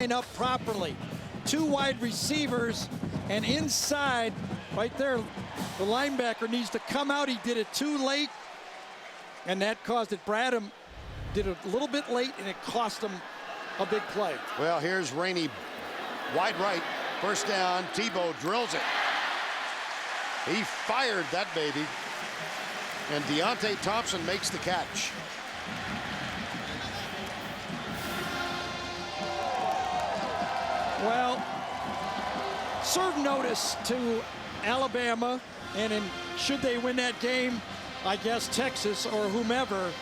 Up properly. Two wide receivers, and inside, right there, the linebacker needs to come out. He did it too late, and that caused it. Bradham did it a little bit late, and it cost him a big play. Well, here's Rainey, wide right, first down. Tebow drills it. He fired that baby, and Deontay Thompson makes the catch. Well, serve notice to Alabama, and should they win that game, I guess Texas or whomever,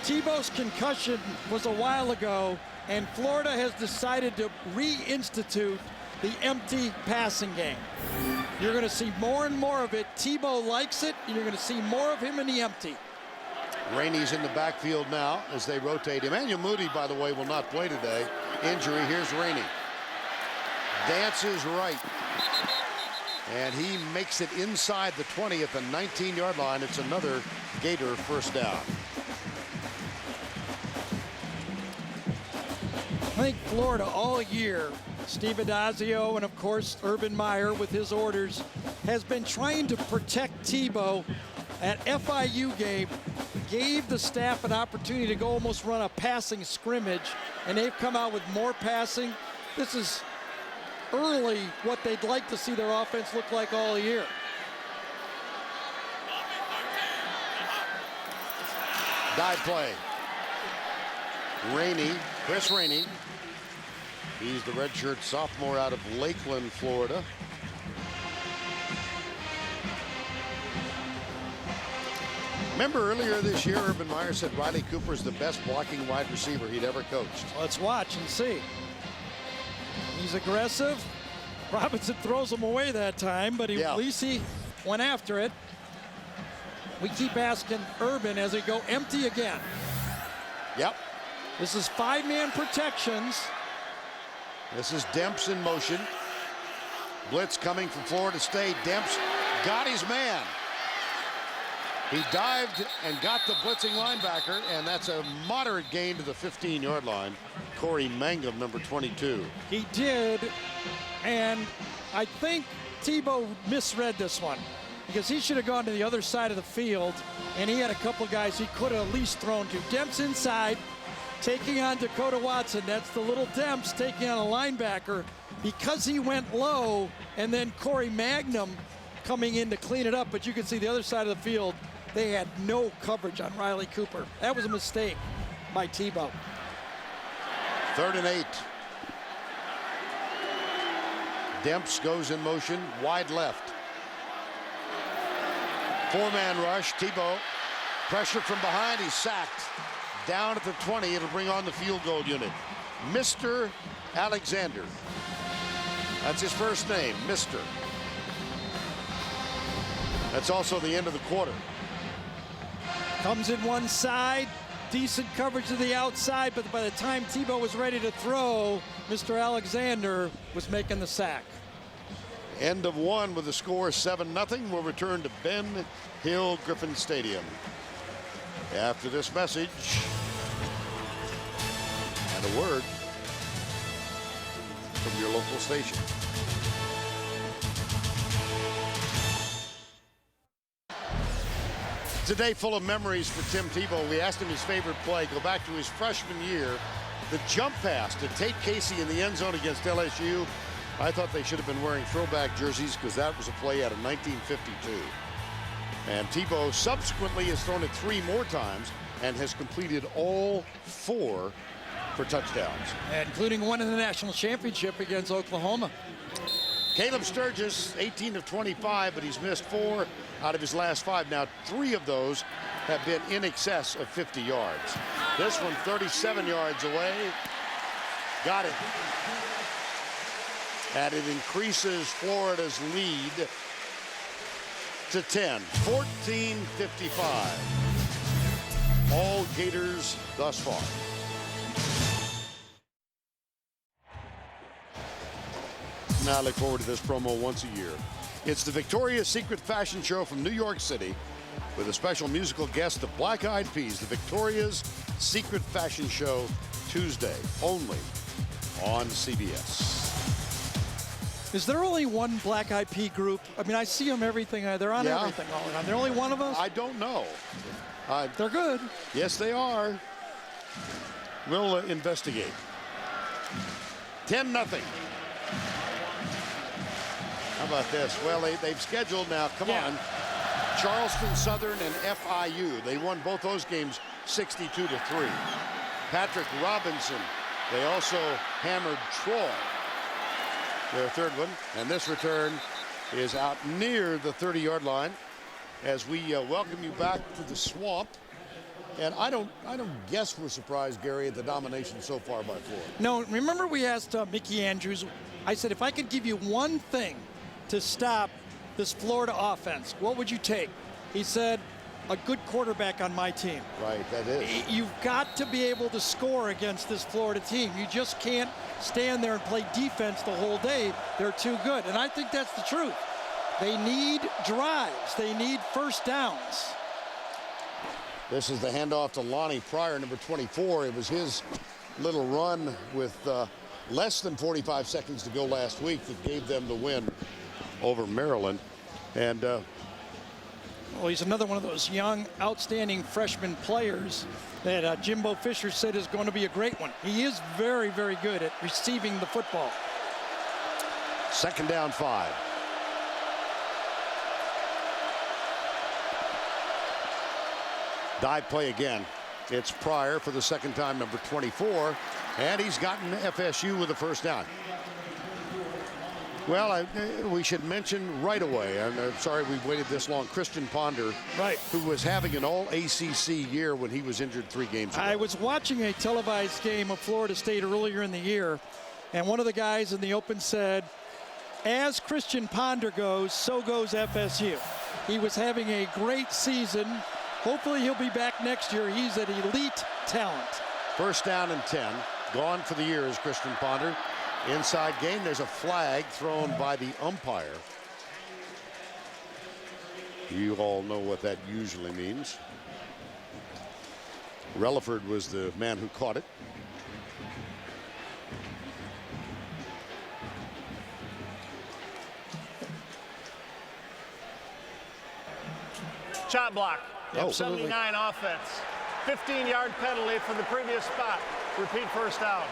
Tebow's concussion was a while ago, and Florida has decided to reinstitute the empty passing game. You're going to see more and more of it. Tebow likes it, and you're going to see more of him in the empty. Rainey's in the backfield now as they rotate. Emmanuel Moody, by the way, will not play today. Injury. Here's Rainey. Dances right, and he makes it inside the 20 at the 19-yard line. It's another Gator first down. I think Florida all year, Steve Addazio and of course Urban Meyer with his orders, has been trying to protect Tebow. At FIU game, gave the staff an opportunity to go almost run a passing scrimmage, and they've come out with more passing. This is early what they'd like to see their offense look like all year. Dive play. Rainey, Chris Rainey. He's the redshirt sophomore out of Lakeland, Florida. Remember earlier this year, Urban Meyer said Riley Cooper is the best blocking wide receiver he'd ever coached. Let's watch and see. He's aggressive. Robinson throws him away that time, but at least he went after it. We keep asking Urban as they go empty again. Yep. This is five-man protections. This is Demps in motion. Blitz coming from Florida State. Demps got his man. He dived and got the blitzing linebacker, and that's a moderate gain to the 15-yard line. Corey Mangum, number 22. He did, and I think Tebow misread this one because he should have gone to the other side of the field, and he had a couple guys he could have at least thrown to. Demps inside, taking on Dakota Watson. That's the little Demps taking on a linebacker because he went low, and then Corey Mangum coming in to clean it up, but you can see the other side of the field, they had no coverage on Riley Cooper. That was a mistake by Tebow. 3rd and 8. Demps goes in motion, wide left. 4-man rush. Tebow, pressure from behind. He's sacked. Down at the 20. It'll bring on the field goal unit. Mr. Alexander. That's his first name, Mr. That's also the end of the quarter. Comes in one side, decent coverage to the outside, but by the time Tebow was ready to throw, Mr. Alexander was making the sack. End of one with the score 7-0. We'll return to Ben Hill Griffin Stadium after this message and a word from your local station. It's a day full of memories for Tim Tebow. We asked him his favorite play. Go back to his freshman year. The jump pass to Tate Casey in the end zone against LSU. I thought they should have been wearing throwback jerseys because that was a play out of 1952. And Tebow subsequently has thrown it 3 more times and has completed all 4 for touchdowns. Including one in the national championship against Oklahoma. Caleb Sturgis, 18 of 25, but he's missed 4 out of his last 5. Now, 3 of those have been in excess of 50 yards. This one 37 yards away. Got it. And it increases Florida's lead to 10. 14-55. All Gators thus far. Now I look forward to this promo once a year. It's the Victoria's Secret Fashion Show from New York City with a special musical guest, the Black Eyed Peas. The Victoria's Secret Fashion Show, Tuesday only on CBS. Is there only one Black Eyed Pea group? I mean, I see them everything. They're on everything all the time. They're only one of us? I don't know. They're good. Yes, they are. We'll investigate. 10-0. How about this? Well, they've scheduled now, come on, Charleston Southern and FIU. They won both those games 62-3. Patrick Robinson, they also hammered Troy, their third one. And this return is out near the 30-yard line as we welcome you back to the Swamp. And I don't guess we're surprised, Gary, at the domination so far by Florida. No, remember we asked Mickey Andrews, I said, if I could give you one thing to stop this Florida offense, what would you take? He said, a good quarterback on my team. Right, that is. You've got to be able to score against this Florida team. You just can't stand there and play defense the whole day. They're too good. And I think that's the truth. They need drives. They need first downs. This is the handoff to Lonnie Pryor, number 24. It was his little run with less than 45 seconds to go last week that gave them the win over Maryland. And well, he's another one of those young, outstanding freshman players that Jimbo Fisher said is going to be a great one. He is very, very good at receiving the football. 2nd down 5. Dive play again. It's Pryor for the second time, number 24, and he's gotten FSU with a first down. Well, we should mention right away, and I'm sorry we've waited this long, Christian Ponder, right, who was having an all-ACC year when he was injured 3 games ago. I was watching a televised game of Florida State earlier in the year, and one of the guys in the open said, as Christian Ponder goes, so goes FSU. He was having a great season. Hopefully he'll be back next year. He's an elite talent. 1st down and 10. Gone for the year is Christian Ponder. Inside game, there's a flag thrown by the umpire. You all know what that usually means. Relaford was the man who caught it. Shot block. Absolutely. 79 offense. 15-yard penalty from the previous spot. Repeat first down.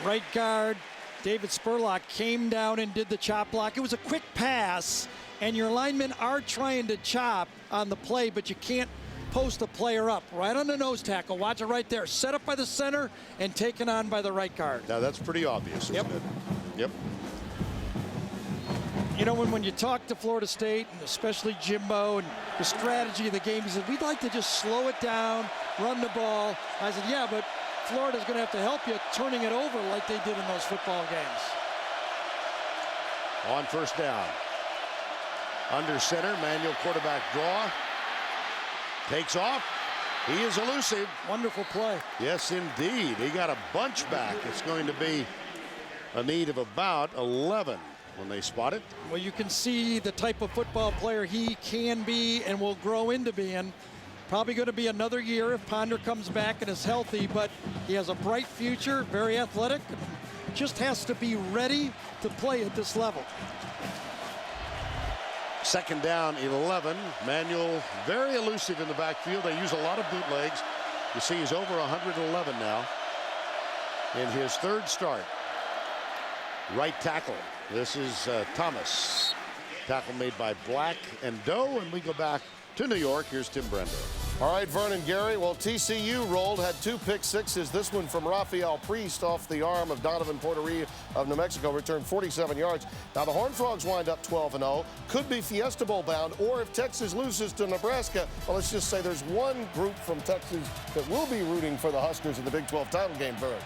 Right guard David Spurlock came down and did the chop block. It was a quick pass, and your linemen are trying to chop on the play, but you can't post a player up right on the nose tackle. Watch it right there. Set up by the center and taken on by the right guard. Now that's pretty obvious, isn't it? Yep. You know, when you talk to Florida State, and especially Jimbo, and the strategy of the game, he said, we'd like to just slow it down, run the ball. I said, yeah, but Florida's going to have to help you turning it over like they did in those football games. On 1st down. Under center, manual quarterback draw. Takes off. He is elusive. Wonderful play. Yes, indeed. He got a bunch back. It's going to be a need of about 11 when they spot it. Well, you can see the type of football player he can be and will grow into being. Probably going to be another year if Ponder comes back and is healthy, but he has a bright future, very athletic, just has to be ready to play at this level. 2nd down, 11. Manuel very elusive in the backfield. They use a lot of bootlegs. You see he's over 111 now in his 3rd start. Right tackle. This is Thomas. Tackle made by Black and Doe, and we go back to New York. Here's Tim Brendo. All right, Vernon, Gary. Well, TCU rolled, had 2 pick sixes. This one from Rafael Priest off the arm of Donovan Porteria of New Mexico, returned 47 yards. Now, the Horned Frogs wind up 12-0. Could be Fiesta Bowl bound, or if Texas loses to Nebraska, well, let's just say there's one group from Texas that will be rooting for the Huskers in the Big 12 title game, Vernon.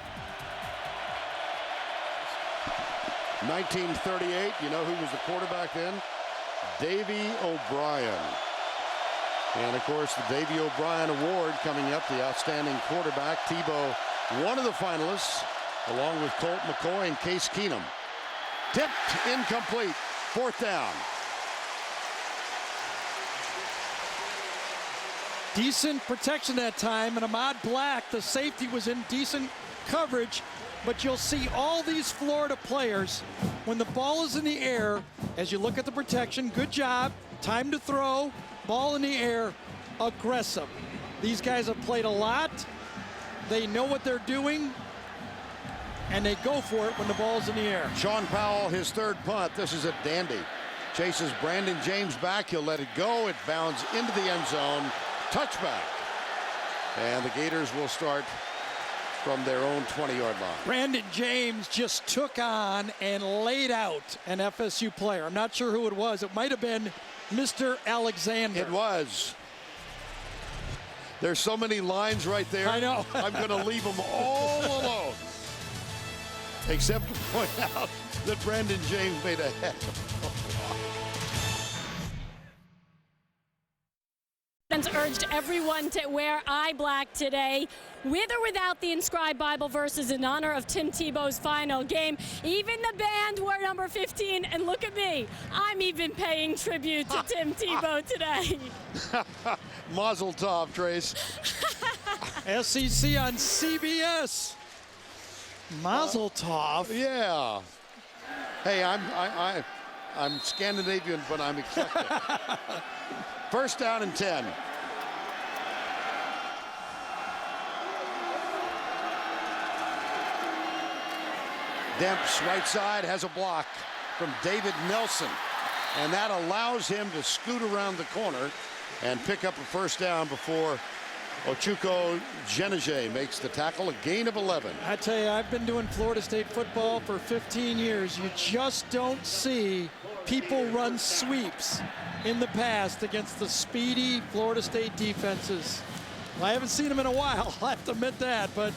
1938, you know who was the quarterback then? Davy O'Brien. And, of course, the Davy O'Brien Award coming up, the outstanding quarterback. Tebow, one of the finalists, along with Colt McCoy and Case Keenum. Tipped, incomplete, 4th down. Decent protection that time, and Ahmad Black, the safety, was in decent coverage. but you'll see all these Florida players, when the ball is in the air, as you look at the protection, good job, time to throw, ball in the air, aggressive. These guys have played a lot. They know what they're doing, and they go for it when the ball's in the air. Sean Powell, his third punt. This is a dandy. Chases Brandon James back. He'll let it go. It bounds into the end zone. Touchback. And the Gators will start from their own 20-yard line. Brandon James just took on and laid out an FSU player. I'm not sure who it was. It might have been Mr. Alexander. It was. There's so many lines right there. I know. I'm going to leave them all alone. Except to point out that Brandon James made a heck of a block. Urged everyone to wear eye black today, with or without the inscribed Bible verses, in honor of Tim Tebow's final game. Even the band wore number 15, and look at me. I'm even paying tribute to Tim Tebow today. Mazel tov, Trace. SEC on CBS. Mazel tov. Yeah. Hey, I'm Scandinavian, but I'm eclectic. First down and 10. Demps, right side, has a block from David Nelson. And that allows him to scoot around the corner and pick up a first down before Ochuko Genege makes the tackle, a gain of 11. I tell you, I've been doing Florida State football for 15 years. You just don't see people run sweeps in the past against the speedy Florida State defenses. I haven't seen them in a while, I have to admit that, but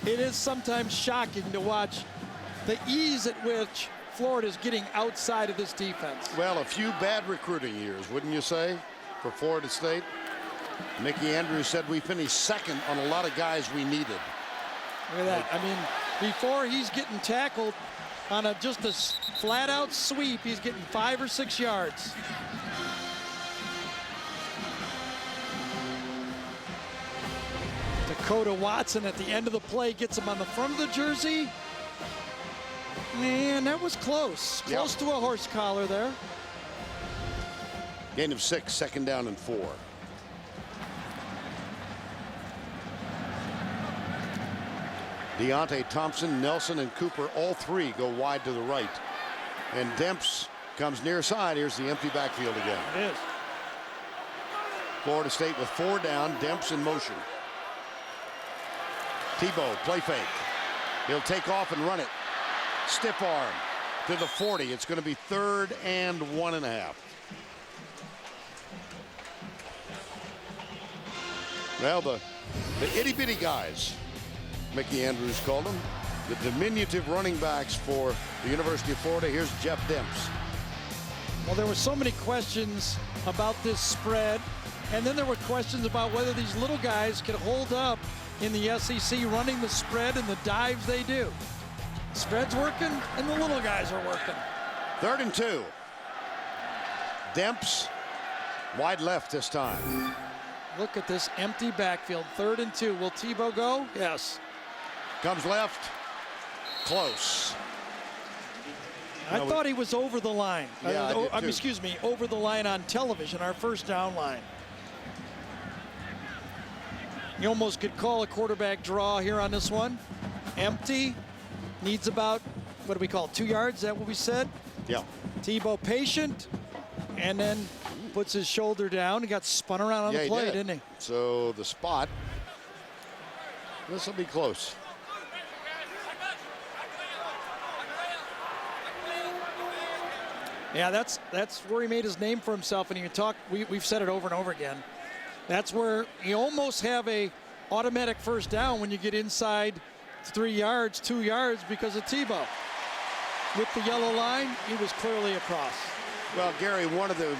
it is sometimes shocking to watch the ease at which Florida is getting outside of this defense. Well, a few bad recruiting years, wouldn't you say, for Florida State? Mickey Andrews said we finished second on a lot of guys we needed. Look at that. I mean, before he's getting tackled on just a flat-out sweep, he's getting 5 or 6 yards. Dakota Watson at the end of the play gets him on the front of the jersey. Man, that was close. Close to a horse collar there. Gain of 6, second down and 4. Deontay Thompson, Nelson, and Cooper, all three go wide to the right. And Demps comes near side. Here's the empty backfield again. It is. Florida State with 4 down, Demps in motion. Tebow, play fake. He'll take off and run it. Stiff arm to the 40. It's going to be 3rd and 1.5. Well, the itty-bitty guys, Mickey Andrews called them, the diminutive running backs for the University of Florida. Here's Jeff Demps. Well, there were so many questions about this spread, and then there were questions about whether these little guys could hold up in the SEC running the spread and the dives they do. Spread's working, and the little guys are working. 3rd and 2. Demps, wide left this time. Look at this empty backfield. 3rd and 2. Will Tebow go? Yes. Comes left. Close. I thought he was over the line. Yeah, I did too. Excuse me, over the line on television, our first down line. You almost could call a quarterback draw here on this one. Empty. Needs about, what do we call it, 2 yards? Is that what we said? Yeah. Tebow patient, and then puts his shoulder down. He got spun around on the play, didn't he? So the spot, this will be close. Yeah, that's where he made his name for himself. And you talk, we've said it over and over again. That's where you almost have a automatic first down when you get inside 3 yards, 2 yards because of Tebow. With the yellow line, he was clearly across. Well, Gary, one of the,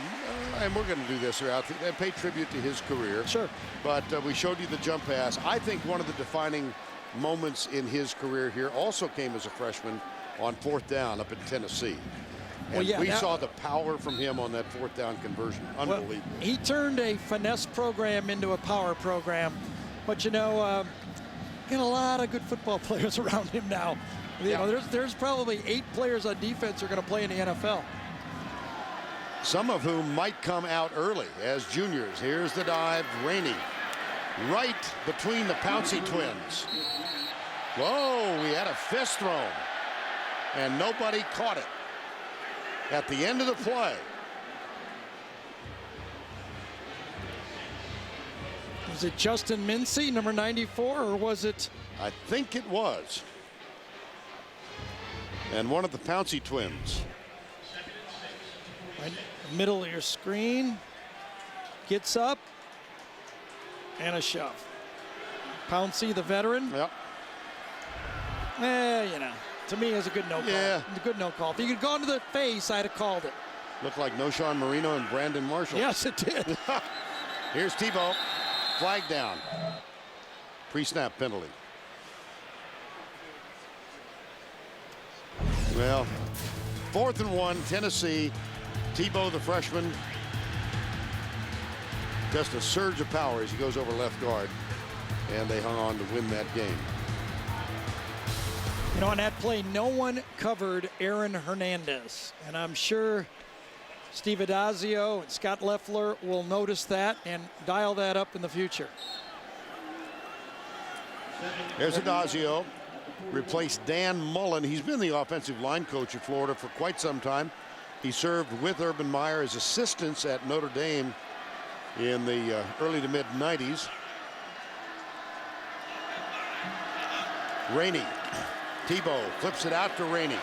and we're going to do this throughout, and pay tribute to his career. Sure. But we showed you the jump pass. I think one of the defining moments in his career here also came as a freshman on 4th down up in Tennessee. And we saw the power from him on that 4th down conversion. Unbelievable. Well, he turned a finesse program into a power program. But, you know, And a lot of good football players around him now. You know, there's probably 8 players on defense who are going to play in the NFL. Some of whom might come out early as juniors. Here's the dive, Rainey. Right between the Pouncey twins. Whoa, we had a fist thrown. And nobody caught it at the end of the play. Was it Justin Mincy, number 94, or was it? I think it was. And one of the Pouncey twins. Right middle of your screen. Gets up. And a shove. Pouncey, the veteran. Yep. You know, to me, it's a good no call. Yeah. A good no call. If he could go into the face, I'd have called it. Looked like Noshawn Marino and Brandon Marshall. Yes, it did. Here's Tebow. Flag down. Pre-snap penalty. Well, 4th and 1, Tennessee. Tebow, the freshman, just a surge of power as he goes over left guard, and they hung on to win that game. You know, on that play, no one covered Aaron Hernandez, and I'm sure Steve Adazio and Scott Loeffler will notice that and dial that up in the future. There's Adazio, replaced Dan Mullen. He's been the offensive line coach of Florida for quite some time. He served with Urban Meyer as assistants at Notre Dame in the early to mid 90s. Rainey. Tebow flips it out to Rainey.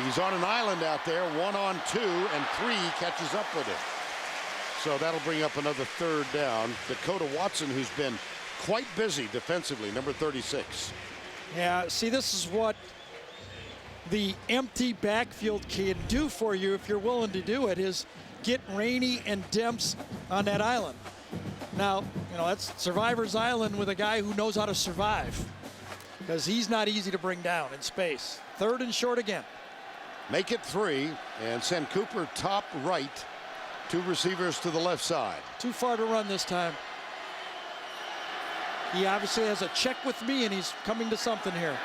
He's on an island out there, 1-on-2, and 3 catches up with it. So that'll bring up another 3rd down. Dakota Watson, who's been quite busy defensively, number 36. Yeah, see, this is what the empty backfield can do for you if you're willing to do it, is get Rainey and Demps on that island. Now, you know, that's Survivor's Island with a guy who knows how to survive, because he's not easy to bring down in space. 3rd and short again. Make it 3 and send Cooper top right. 2 receivers to the left side. Too far to run this time. He obviously has a check with me, and he's coming to something here.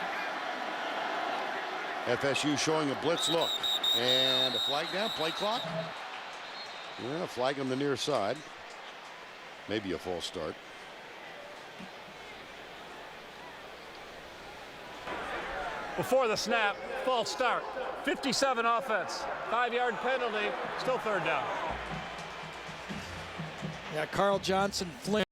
FSU showing a blitz look. And a flag down, play clock. Yeah, flag on the near side. Maybe a false start. Before the snap, false start. 57 offense. 5-yard penalty. Still 3rd down. Yeah, Carl Johnson Flynn.